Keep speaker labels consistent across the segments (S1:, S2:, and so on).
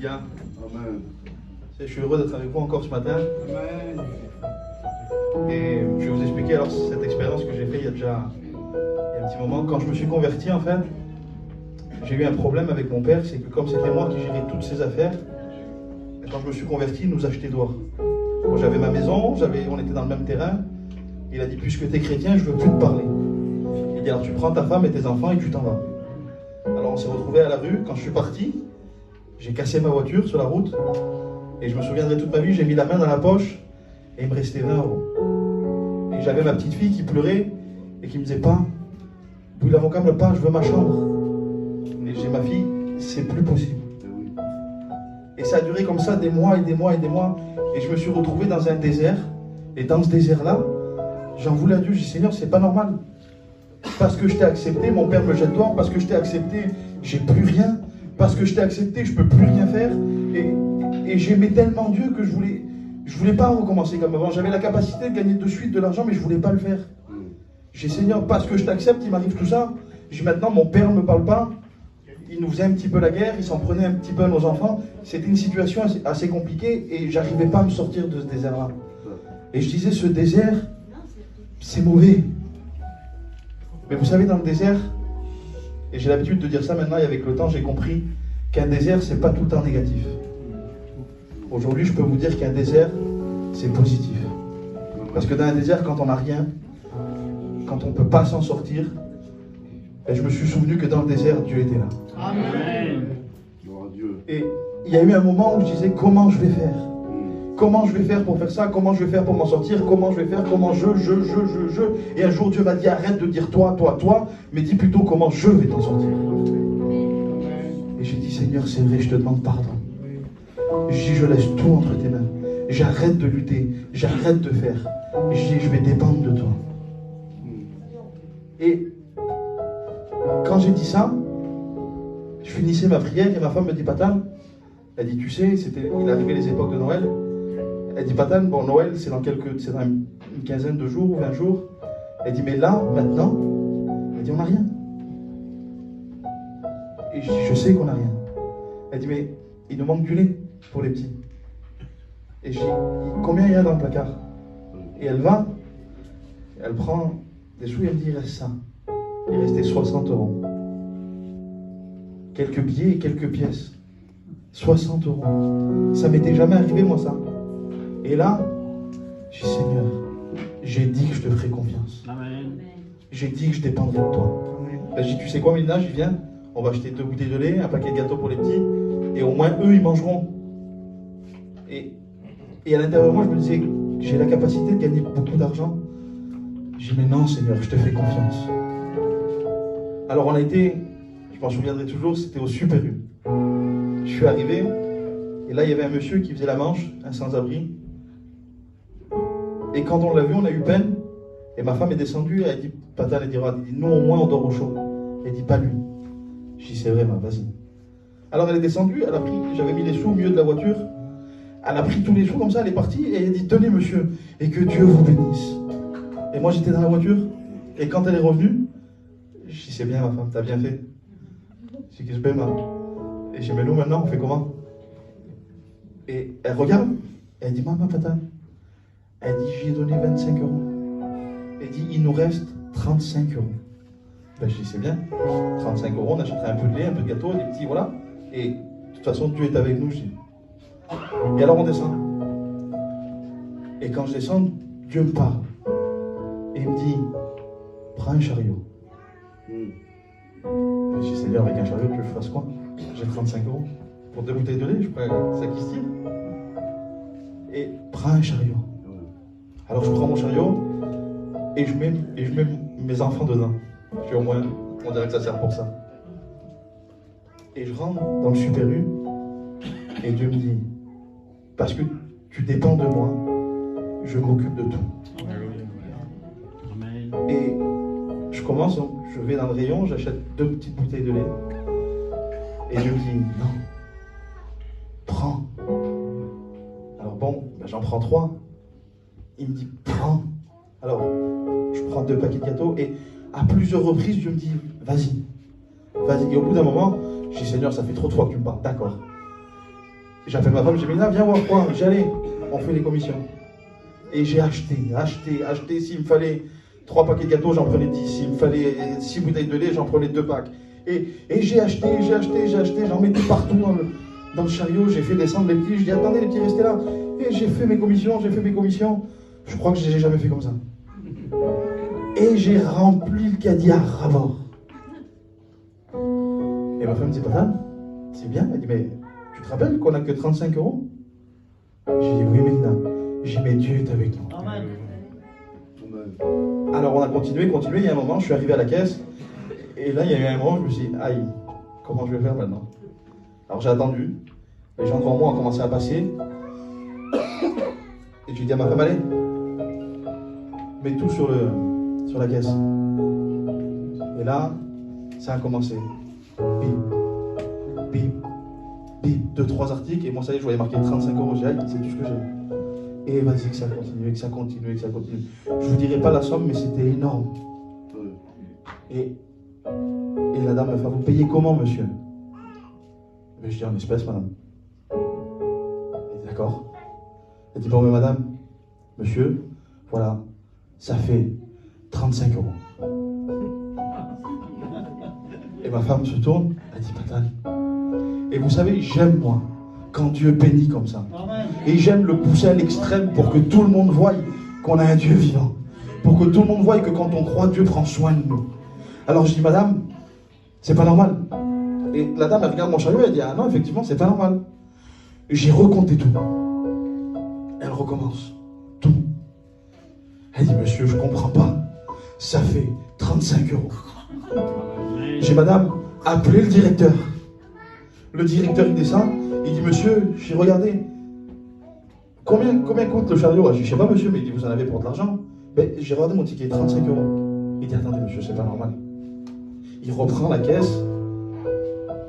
S1: Alléluia.
S2: Amen.
S1: Je suis heureux d'être avec vous encore ce matin.
S2: Amen.
S1: Et je vais vous expliquer alors cette expérience que j'ai faite il y a déjà un petit moment. Quand je me suis converti, en fait, j'ai eu un problème avec mon père. C'est que comme c'était moi qui gérais toutes ses affaires, quand je me suis converti, il nous achetait dehors. Moi, j'avais ma maison, on était dans le même terrain. Il a dit, puisque tu es chrétien, je ne veux plus te parler. Il dit, alors tu prends ta femme et tes enfants et tu t'en vas. Alors on s'est retrouvés à la rue. Quand je suis parti, j'ai cassé ma voiture sur la route. Et je me souviendrai toute ma vie, j'ai mis la main dans la poche et il me restait 20 €. Et j'avais ma petite fille qui pleurait et qui me disait, pas, Bouille l'avocat me pas, je veux ma chambre. Et j'ai ma fille, c'est plus possible. Et ça a duré comme ça des mois et des mois et des mois. Et je me suis retrouvé dans un désert. Et dans ce désert-là, j'en voulais à Dieu. J'ai dit, Seigneur, c'est pas normal. Parce que je t'ai accepté, mon père me jette dehors. Parce que je t'ai accepté, j'ai plus rien. Parce que je t'ai accepté, je peux plus rien faire. Et j'aimais tellement Dieu que je voulais pas recommencer comme avant. J'avais la capacité de gagner de suite de l'argent, mais je voulais pas le faire. J'ai dit, Seigneur, parce que je t'accepte, il m'arrive tout ça. J'ai dit, maintenant, mon père ne me parle pas. Il nous faisait un petit peu la guerre, il s'en prenait un petit peu à nos enfants. C'était une situation assez compliquée et j'arrivais pas à me sortir de ce désert-là. Et je disais, ce désert, c'est mauvais. Mais vous savez, dans le désert, et j'ai l'habitude de dire ça maintenant et avec le temps, j'ai compris qu'un désert, c'est pas tout le temps négatif. Aujourd'hui, je peux vous dire qu'un désert, c'est positif. Parce que dans un désert, quand on n'a rien, quand on ne peut pas s'en sortir, et je me suis souvenu que dans le désert, Dieu était là.
S2: Amen. Gloire à Dieu.
S1: Et il y a eu un moment où je disais, comment je vais faire? Comment je vais faire pour faire ça? Comment je vais faire pour m'en sortir? Comment je vais faire? Comment je. Et un jour, Dieu m'a dit, arrête de dire toi, mais dis plutôt comment je vais t'en sortir. Et j'ai dit, Seigneur, c'est vrai, je te demande pardon. J'ai dit, je laisse tout entre tes mains. J'arrête de lutter, j'arrête de faire. J'ai dit, je vais dépendre de toi. Et quand j'ai dit ça, je finissais ma prière et ma femme me dit, Patan, elle dit, tu sais, il arrivait les époques de Noël. Elle dit, Patan, bon, Noël, c'est dans une quinzaine de jours ou 20 jours. Elle dit, mais là, maintenant, elle dit, on n'a rien. Et je dis, je sais qu'on n'a rien. Elle dit, mais il nous manque du lait pour les petits. Et je dis, combien il y a dans le placard? Et elle va, elle prend des sous et elle me dit, il reste ça. Il restait 60 €. Quelques billets et quelques pièces. 60 €. Ça m'était jamais arrivé, moi, ça. Et là, j'ai dit, Seigneur, j'ai dit que je te ferai confiance. Amen. J'ai dit que je dépendrais de toi. Ben, j'ai dit, tu sais quoi, Mélina, j'y viens. On va acheter 2 bouteilles de lait, un paquet de gâteaux pour les petits. Et au moins, eux, ils mangeront. Et à l'intérieur de moi, je me disais, j'ai la capacité de gagner beaucoup d'argent. J'ai dit, mais non, Seigneur, je te fais confiance. Alors on a été, je m'en souviendrai toujours, c'était au Super U. Je suis arrivé, et là il y avait un monsieur qui faisait la manche, un sans-abri. Et quand on l'a vu, on a eu peine. Et ma femme est descendue, elle a dit, Patan, elle dit, nous au moins on dort au chaud. Elle dit, pas lui. Je dis, c'est vrai, vas-y. Alors elle est descendue, elle a pris, j'avais mis les sous au milieu de la voiture. Elle a pris tous les sous comme ça, elle est partie, et elle a dit, tenez monsieur, et que Dieu vous bénisse. Et moi j'étais dans la voiture, et quand elle est revenue, je dis, c'est bien ma femme, t'as bien fait. Je dis, qu'est-ce que je fais, et j'ai dit, mais nous maintenant, on fait comment? Et elle regarde, et elle dit, maman, Patan. Elle dit, j'y ai donné 25 €. Elle dit, il nous reste 35 €. Ben, je dis, c'est bien. 35 €, on achètera un peu de lait, un peu de gâteau, des petits, voilà. Et de toute façon, Dieu est avec nous, je dis. Et alors on descend. Et quand je descends, Dieu me parle. Et il me dit, prends un chariot. Je dis, Seigneur, avec un chariot, tu veux que je fasse quoi? J'ai 35 € pour 2 bouteilles de lait, je prends ça qui se tire. Et prends un chariot. Alors je prends mon chariot et je mets mes enfants dedans. Je dis, au moins, on dirait que ça sert pour ça. Et je rentre dans le Super U et Dieu me dit, parce que tu dépends de moi, je m'occupe de tout. Et je commence, je vais dans le rayon, j'achète 2 petites bouteilles de lait. Et Dieu me dit, non, prends. Alors bon, j'en prends 3. Il me dit, prends. Alors, je prends 2 paquets de gâteaux et à plusieurs reprises, Dieu me dit, vas-y. Et au bout d'un moment, je dis, Seigneur, ça fait trop de fois que tu me parles. D'accord. J'appelle ma femme, j'ai dit, là, viens voir quoi. J'allais, on fait les commissions. Et j'ai acheté. S'il me fallait 3 paquets de gâteaux, j'en prenais 10. S'il me fallait 6 bouteilles de lait, j'en prenais 2 packs. Et j'ai acheté, j'en mettais partout dans le chariot. J'ai fait descendre les petits. Je dis, attendez les petits, restez là. Et j'ai fait mes commissions. Je crois que je ne les ai jamais fait comme ça. Et j'ai rempli le caddie à ras-bord. Et ma femme me dit, madame, c'est bien. Elle dit, mais tu te rappelles qu'on n'a que 35 €? J'ai dit, oui, Mélina. J'ai dit, mais Dieu est avec nous.
S3: Amen.
S1: Alors on a continué. Il y a un moment, je suis arrivé à la caisse. Et là, il y a eu un moment, je me suis dit, aïe, comment je vais faire maintenant? Alors j'ai attendu. Les gens devant moi ont commencé à passer. Et j'ai dit à ma femme, allez, mets tout sur la caisse. Et là, ça a commencé. Bip, bip, bip, 2-3 articles. Et moi, ça y est, je voyais marquer 35 €. J'ai dit, aïe, c'est tout ce que j'ai. Et vas-y, que ça continue. Je vous dirai pas la somme, mais c'était énorme. Et la dame m'a fait, vous payez comment, monsieur? Mais je dis, en espèces, madame. Elle dit, d'accord. Elle dit, bon, mais madame, monsieur, voilà, ça fait 35 €. Et ma femme se tourne, elle dit, patane. Et vous savez, j'aime, moi, quand Dieu bénit comme ça. Et j'aime le pousser à l'extrême pour que tout le monde voie qu'on a un Dieu vivant. Pour que tout le monde voie que quand on croit, Dieu prend soin de nous. Alors je dis, madame, c'est pas normal. Et la dame, elle regarde mon chariot, elle dit, ah non, effectivement, c'est pas normal. J'ai recompté tout. Elle recommence. Tout. Elle dit, monsieur, je comprends pas. Ça fait 35 €. J'ai, madame, appelé le directeur. Le directeur, il descend. Il dit, monsieur, j'ai regardé. Combien coûte le chariot? Je dis, je sais pas, monsieur, mais il dit, vous en avez pour de l'argent? Ben, j'ai regardé mon ticket, 35 €. Il dit, attendez, monsieur, c'est pas normal. Il reprend la caisse.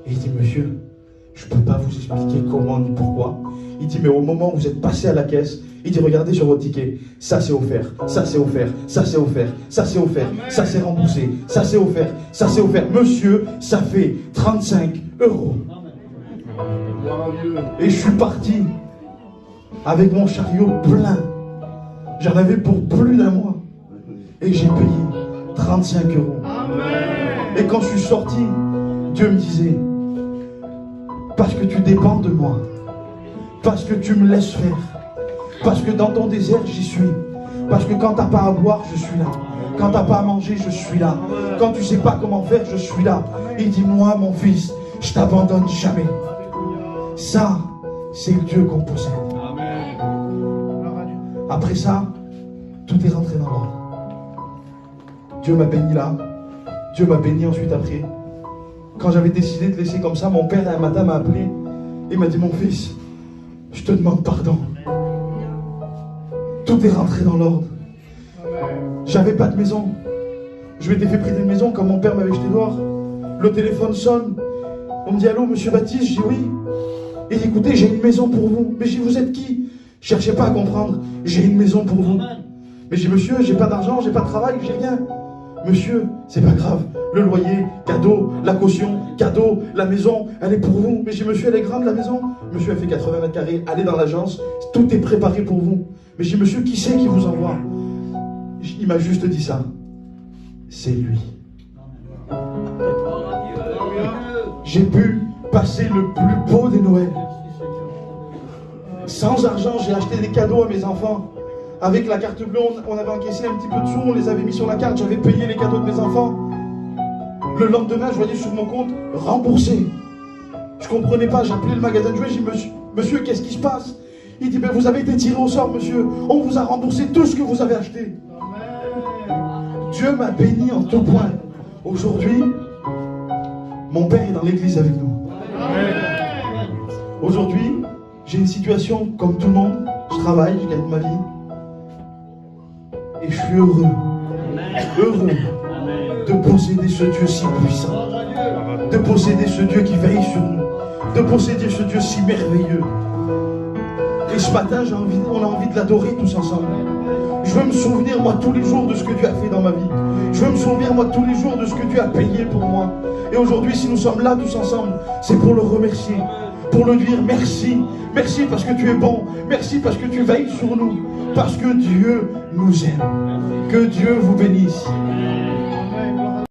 S1: Et il dit, monsieur, je peux pas vous expliquer comment ni pourquoi. Il dit, mais au moment où vous êtes passé à la caisse, il dit, regardez sur votre ticket, ça c'est offert, ça c'est offert, ça c'est offert, ça c'est offert, ça c'est remboursé, ça c'est offert, ça c'est offert. Monsieur, ça fait 35 €. Et je suis parti avec mon chariot plein. J'en avais pour plus d'1 mois. Et j'ai payé 35 €. Et quand je suis sorti, Dieu me disait, parce que tu dépends de moi, parce que tu me laisses faire, parce que dans ton désert j'y suis, parce que quand t'as pas à boire, je suis là, quand t'as pas à manger, je suis là, quand tu sais pas comment faire, je suis là. Il dit, moi mon fils, je t'abandonne jamais. Ça, c'est le Dieu qu'on possède. Après ça, tout est rentré dans l'ordre. Dieu m'a béni là, Dieu m'a béni ensuite après. Quand j'avais décidé de laisser comme ça, mon père un matin m'a appelé et m'a dit, mon fils, je te demande pardon. Tout est rentré dans l'ordre. J'avais pas de maison. Je m'étais fait prêter une maison quand mon père m'avait jeté dehors. Le téléphone sonne. On me dit, allô, monsieur Baptiste? Je dis oui. Et écoutez, j'ai une maison pour vous. Mais je dis, vous êtes qui? Cherchez pas à comprendre. J'ai une maison pour vous. Mais je dis, monsieur, j'ai pas d'argent, j'ai pas de travail, j'ai rien. Monsieur, c'est pas grave. Le loyer, cadeau, la caution, cadeau, la maison, elle est pour vous. Mais je dis, monsieur, elle est grande la maison? Monsieur, elle fait 80 mètres carrés, allez dans l'agence, tout est préparé pour vous. Mais je dis, monsieur, qui c'est qui vous envoie? Il m'a juste dit ça. C'est lui. J'ai pu passer le plus beau des Noëls. Sans argent, j'ai acheté des cadeaux à mes enfants. Avec la carte bleue, on avait encaissé un petit peu de sous, on les avait mis sur la carte, j'avais payé les cadeaux de mes enfants. Le lendemain, je voyais sur mon compte remboursé. Je comprenais pas, j'appelais le magasin de jouets, je dis, monsieur, qu'est-ce qui se passe? Il dit, ben, vous avez été tiré au sort, monsieur. On vous a remboursé tout ce que vous avez acheté. Dieu m'a béni en tout point. Aujourd'hui, mon père est dans l'église avec nous. Aujourd'hui, j'ai une situation comme tout le monde. Je travaille, je gagne ma vie. Et je suis heureux de posséder ce Dieu si puissant, de posséder ce Dieu qui veille sur nous, de posséder ce Dieu si merveilleux. Et ce matin, on a envie de l'adorer tous ensemble. Je veux me souvenir, moi, tous les jours de ce que Dieu a fait dans ma vie. Je veux me souvenir, moi, tous les jours de ce que Dieu a payé pour moi. Et aujourd'hui, si nous sommes là tous ensemble, c'est pour le remercier. pour le dire merci. Merci parce que tu es bon. Merci parce que tu veilles sur nous. Parce que Dieu nous aime. Que Dieu vous bénisse.